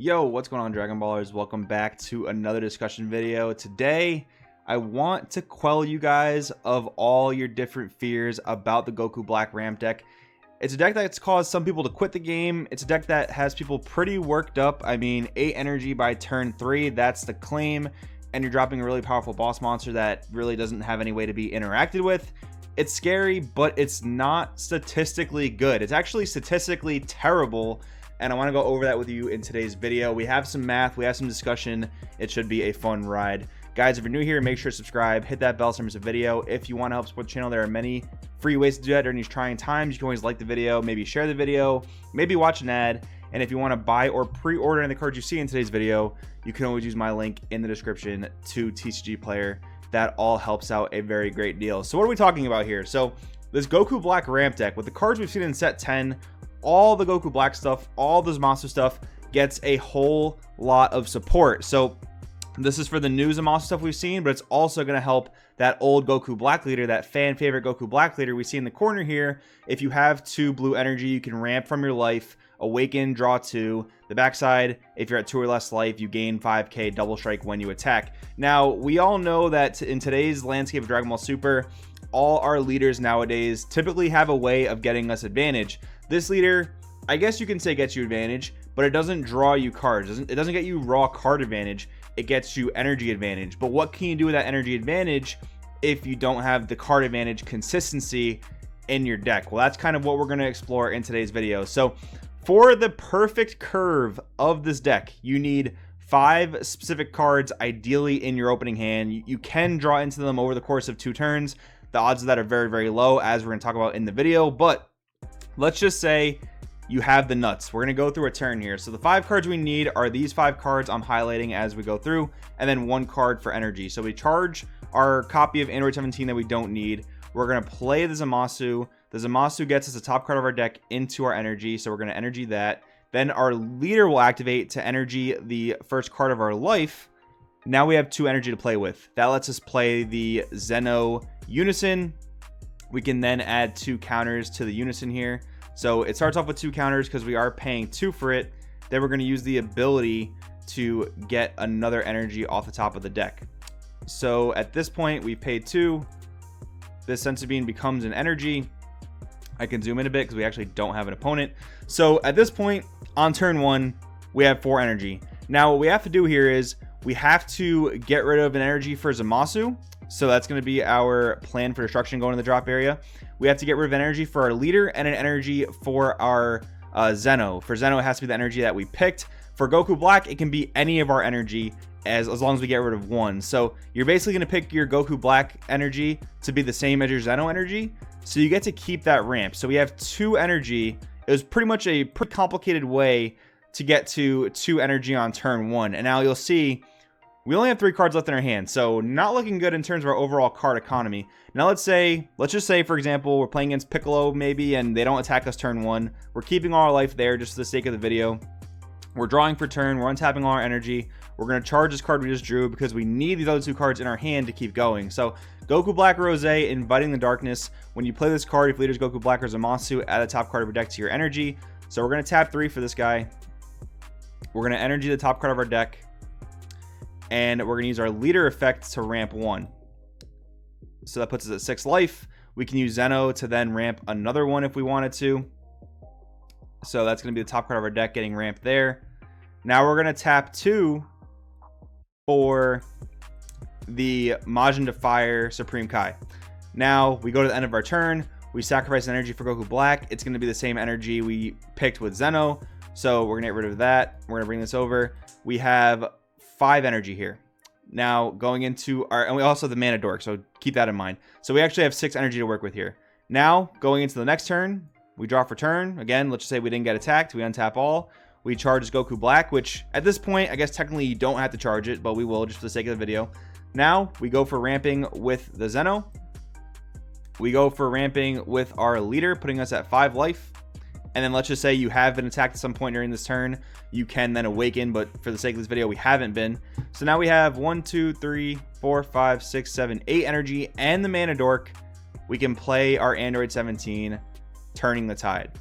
Yo, what's going on, Dragon Ballers? Welcome back to another discussion video. Today, I want to quell you guys of all your different fears about the Goku Black ramp deck. It's a deck that's caused some people to quit the game. It's a deck that has people pretty worked up. I mean, 8 energy by turn 3, that's the claim. And you're dropping a really powerful boss monster that really doesn't have any way to be interacted with. It's scary, but it's not statistically good. It's actually statistically terrible. And I want to go over that with you in today's video. We have some math, we have some discussion. It should be a fun ride. Guys, if you're new here, make sure to subscribe, hit that bell so there's a video. If you want to help support the channel, there are many free ways to do that during these trying times. You can always like the video, maybe share the video, maybe watch an ad. And if you want to buy or pre-order any of the cards you see in today's video, you can always use my link in the description to TCG Player. That all helps out a very great deal. So what are we talking about here? So this Goku Black ramp deck with the cards we've seen in set 10, all the Goku Black stuff, all the Zamasu stuff gets a whole lot of support. So this is for the new Zamasu stuff we've seen, but it's also going to help that old Goku Black leader, that fan favorite Goku Black leader we see in the corner here. If you have 2 blue energy, you can ramp from your life, awaken, draw 2. The backside, if you're at 2 or less life, you gain 5k double strike when you attack. Now, we all know that in today's landscape of Dragon Ball Super, all our leaders nowadays typically have a way of getting us advantage. This leader, I guess you can say, gets you advantage, but it doesn't draw you cards. It doesn't get you raw card advantage. It gets you energy advantage. But what can you do with that energy advantage if you don't have the card advantage consistency in your deck? Well, that's kind of what we're going to explore in today's video. So for the perfect curve of this deck, you need 5 specific cards, ideally in your opening hand. You can draw into them over the course of 2 turns. The odds of that are very, very low, as we're going to talk about in the video. But let's just say you have the nuts. We're going to go through a turn here. So the 5 cards we need are these 5 cards I'm highlighting as we go through, and then 1 card for energy. So we charge our copy of Android 17 that we don't need. We're going to play the Zamasu. The Zamasu gets us the top card of our deck into our energy, so we're going to energy that. Then our leader will activate to energy the first card of our life. Now we have 2 energy to play with. That lets us play the Zeno Unison. We can then add 2 counters to the Unison here. So it starts off with 2 counters because we are paying 2 for it. Then we're going to use the ability to get another energy off the top of the deck. So at this point, we pay 2. This Senzu Bean becomes an energy. I can zoom in a bit because we actually don't have an opponent. So at this point, on turn 1, we have 4 energy. Now what we have to do here is we have to get rid of an energy for Zamasu. So that's going to be our plan for destruction going to the drop area. We have to get rid of energy for our leader and an energy for our Zeno. For Zeno, it has to be the energy that we picked. For Goku Black, it can be any of our energy as long as we get rid of 1. So you're basically going to pick your Goku Black energy to be the same as your Zeno energy. So you get to keep that ramp. So we have 2 energy. It was pretty much a pretty complicated way to get to 2 energy on turn 1. And now you'll see we only have 3 cards left in our hand, so not looking good in terms of our overall card economy. Now let's just say, for example, we're playing against Piccolo maybe, and they don't attack us turn 1. We're keeping all our life there just for the sake of the video. We're drawing for turn, we're untapping all our energy. We're going to charge this card we just drew because we need these other 2 cards in our hand to keep going. So Goku Black Rose, Inviting the Darkness. When you play this card, if leader's Goku Black or Zamasu, add the top card of your deck to your energy. So we're going to tap 3 for this guy. We're going to energy the top card of our deck. And we're going to use our leader effect to ramp 1. So that puts us at 6 life. We can use Zeno to then ramp another 1 if we wanted to. So that's going to be the top card of our deck getting ramped there. Now we're going to tap 2 for the Majin Defire Supreme Kai. Now we go to the end of our turn. We sacrifice energy for Goku Black. It's going to be the same energy we picked with Zeno. So we're going to get rid of that. We're going to bring this over. We have 5 energy here. Now going into our, and we also have the Mana Dork, so keep that in mind. So we actually have 6 energy to work with here. Now going into the next turn, we draw for turn. Again, let's just say we didn't get attacked. We untap all. We charge Goku Black, which at this point, I guess technically you don't have to charge it, but we will just for the sake of the video. Now we go for ramping with the Zeno. We go for ramping with our leader, putting us at 5 life. And then let's just say you have been attacked at some point during this turn. You can then awaken, but for the sake of this video, we haven't been. So now we have 1, 2, 3, 4, 5, 6, 7, 8 energy and the Mana Dork. We can play our Android 17, turning the tide.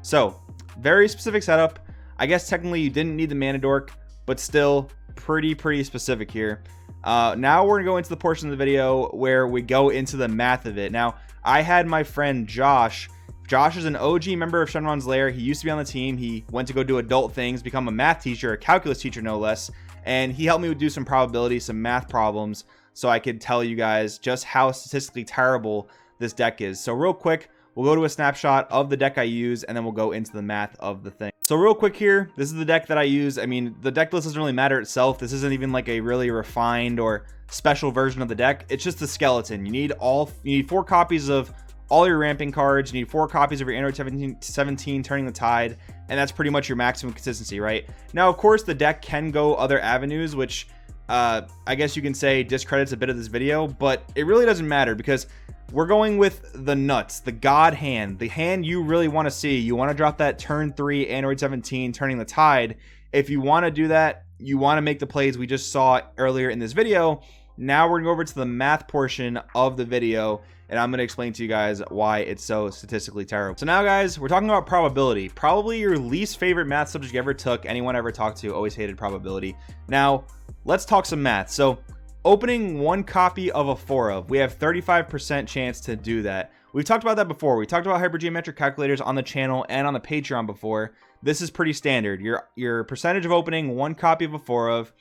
So very specific setup. I guess technically you didn't need the Mana Dork, but still pretty specific here. Now we're gonna go into the portion of the video where we go into the math of it. Now, I had my friend Josh. Josh is an OG member of Shenron's Lair. He used to be on the team. He went to go do adult things, become a math teacher, a calculus teacher no less, and he helped me do some probability, some math problems, so I could tell you guys just how statistically terrible this deck is. So real quick, we'll go to a snapshot of the deck I use, and then we'll go into the math of the thing. So real quick here, this is the deck that I use. I mean, the deck list doesn't really matter itself. This isn't even like a really refined or special version of the deck. It's just the skeleton. You need 4 copies of all your ramping cards. You need 4 copies of your Android 17 Turning the Tide, and that's pretty much your maximum consistency, right? Now, of course, the deck can go other avenues, which I guess you can say discredits a bit of this video, but it really doesn't matter because we're going with the nuts, the god hand, the hand you really want to see. You want to drop that turn 3 Android 17 Turning the Tide. If you want to do that, you want to make the plays we just saw earlier in this video. Now we're going to go over to the math portion of the video, and I'm going to explain to you guys why it's so statistically terrible. So now, guys, we're talking about probability. Probably your least favorite math subject you ever took. Anyone I ever talked to always hated probability. Now, let's talk some math. So opening 1 copy of a 4 of, we have 35% chance to do that. We've talked about that before. We talked about hypergeometric calculators on the channel and on the Patreon before. This is pretty standard. Your percentage of opening 1 copy of a 4 of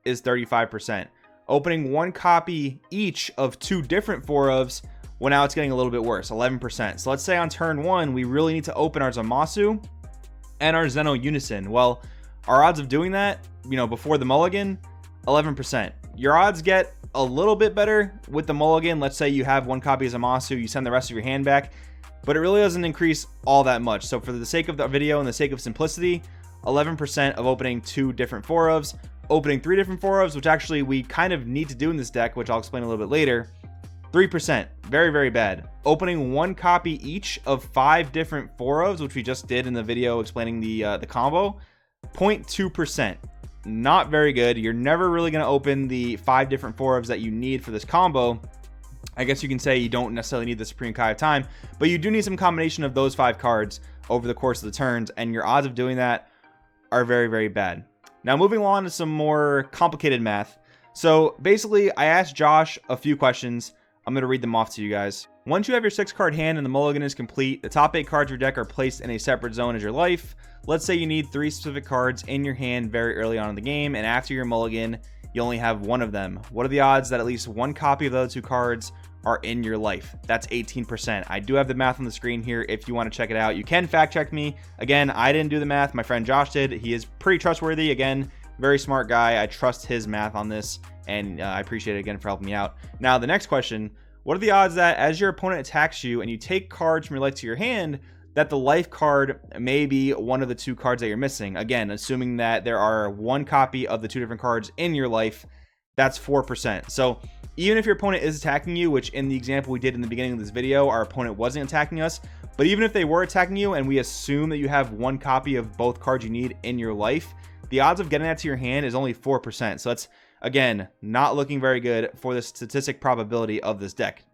is 35%. Opening 1 copy each of 2 different 4 ofs, well, now it's getting a little bit worse, 11%. So let's say on turn 1, we really need to open our Zamasu and our Zeno Unison. Well, our odds of doing that, before the mulligan, 11%. Your odds get a little bit better with the mulligan. Let's say you have 1 copy of Zamasu, you send the rest of your hand back, but it really doesn't increase all that much. So for the sake of the video and the sake of simplicity, 11% of opening 2 different 4 ofs, opening 3 different 4 ofs, which actually we kind of need to do in this deck, which I'll explain a little bit later. 3%, very bad. Opening 1 copy each of 5 different 4 ofs, which we just did in the video explaining the combo, 0.2%. Not very good. You're never really going to open the 5 different 4 ofs that you need for this combo. I guess you can say you don't necessarily need the Supreme Kai of Time, but you do need some combination of those 5 cards over the course of the turns, and your odds of doing that are very bad. Now, moving on to some more complicated math. So basically, I asked Josh a few questions. I'm going to read them off to you guys. Once you have your 6-card hand and the mulligan is complete, the top 8 cards of your deck are placed in a separate zone as your life. Let's say you need 3 specific cards in your hand very early on in the game, and after your mulligan, you only have 1 of them. What are the odds that at least 1 copy of those 2 cards are in your life? That's 18%. I do have the math on the screen here if you want to check it out. You can fact check me. Again, I didn't do the math. My friend Josh did. He is pretty trustworthy. Again, very smart guy. I trust his math on this, and I appreciate it again for helping me out. Now, the next question, what are the odds that as your opponent attacks you and you take cards from your life to your hand, that the life card may be one of the 2 cards that you're missing? Again, assuming that there are 1 copy of the 2 different cards in your life, that's 4%. So even if your opponent is attacking you, which in the example we did in the beginning of this video, our opponent wasn't attacking us, but even if they were attacking you and we assume that you have 1 copy of both cards you need in your life, the odds of getting that to your hand is only 4%. So that's, again, not looking very good for the statistic probability of this deck.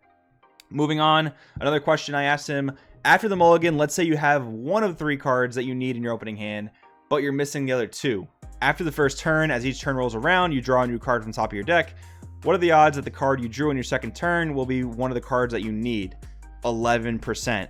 Moving on, another question I asked him, after the mulligan, let's say you have 1 of 3 cards that you need in your opening hand, but you're missing the other 2. After the first turn, as each turn rolls around, you draw a new card from the top of your deck. What are the odds that the card you drew in your second turn will be one of the cards that you need? 11%.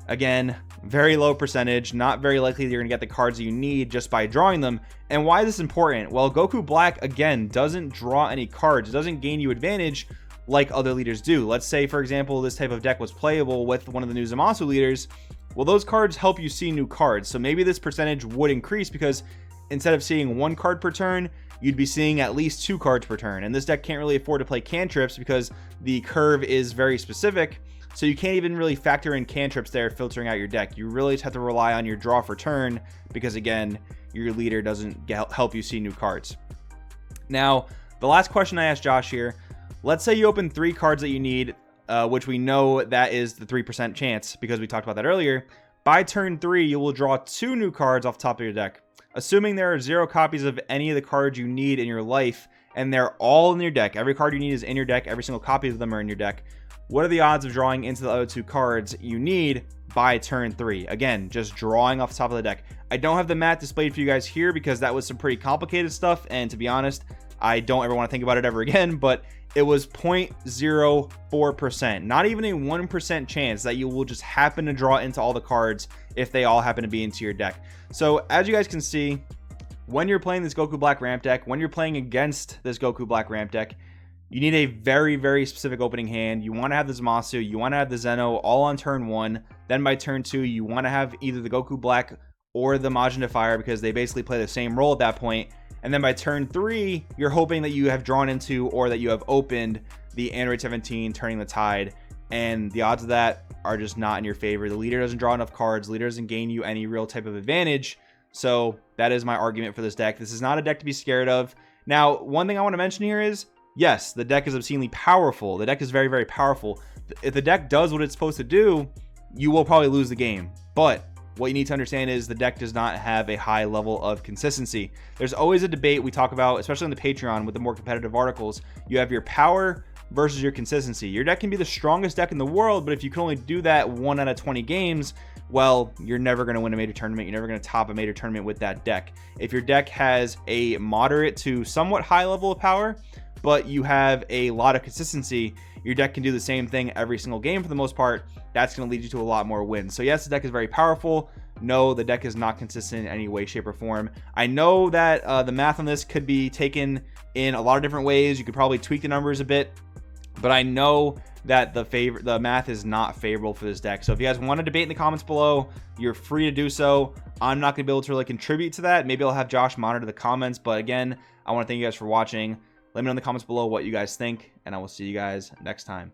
Again, very low percentage, not very likely that you're going to get the cards that you need just by drawing them. And why is this important? Well, Goku Black, again, doesn't draw any cards. It doesn't gain you advantage like other leaders do. Let's say, for example, this type of deck was playable with one of the new Zamasu leaders. Well, those cards help you see new cards. So maybe this percentage would increase because instead of seeing 1 card per turn, you'd be seeing at least 2 cards per turn. And this deck can't really afford to play cantrips because the curve is very specific. So you can't even really factor in cantrips there filtering out your deck. You really just have to rely on your draw for turn because, again, your leader doesn't help you see new cards. Now, the last question I asked Josh here, let's say you open 3 cards that you need, which we know that is the 3% chance because we talked about that earlier. By turn 3, you will draw 2 new cards off the top of your deck. Assuming there are 0 copies of any of the cards you need in your life and they're all in your deck. Every card you need is in your deck. Every single copy of them are in your deck. What are the odds of drawing into the other 2 cards you need by turn 3? Again, just drawing off the top of the deck. I don't have the math displayed for you guys here because that was some pretty complicated stuff, and to be honest, I don't ever want to think about it ever again, but it was 0.04%, not even a 1% chance that you will just happen to draw into all the cards if they all happen to be into your deck. So as you guys can see, when you're playing this Goku Black ramp deck, when you're playing against this Goku Black ramp deck, you need a very, very specific opening hand. You want to have the Zamasu, you want to have the Zeno all on turn 1. Then by turn 2, you want to have either the Goku Black or the Majin Defier because they basically play the same role at that point. And then by turn 3, you're hoping that you have drawn into or that you have opened the Android 17, Turning the Tide. And the odds of that are just not in your favor. The leader doesn't draw enough cards. The leader doesn't gain you any real type of advantage. So that is my argument for this deck. This is not a deck to be scared of. Now, one thing I want to mention here is, yes, the deck is obscenely powerful. The deck is very, very powerful. If the deck does what it's supposed to do, you will probably lose the game. But what you need to understand is the deck does not have a high level of consistency. There's always a debate we talk about, especially on the Patreon with the more competitive articles. You have your power versus your consistency. Your deck can be the strongest deck in the world, but if you can only do that 1 out of 20 games, well, you're never going to win a major tournament. You're never going to top a major tournament with that deck. If your deck has a moderate to somewhat high level of power, but you have a lot of consistency, your deck can do the same thing every single game for the most part. That's going to lead you to a lot more wins. So yes, the deck is very powerful. No, the deck is not consistent in any way, shape, or form. I know that the math on this could be taken in a lot of different ways. You could probably tweak the numbers a bit, but I know that the math is not favorable for this deck. So if you guys want to debate in the comments below, you're free to do so. I'm not going to be able to really contribute to that. Maybe I'll have Josh monitor the comments, but again, I want to thank you guys for watching. Let me know in the comments below what you guys think, and I will see you guys next time.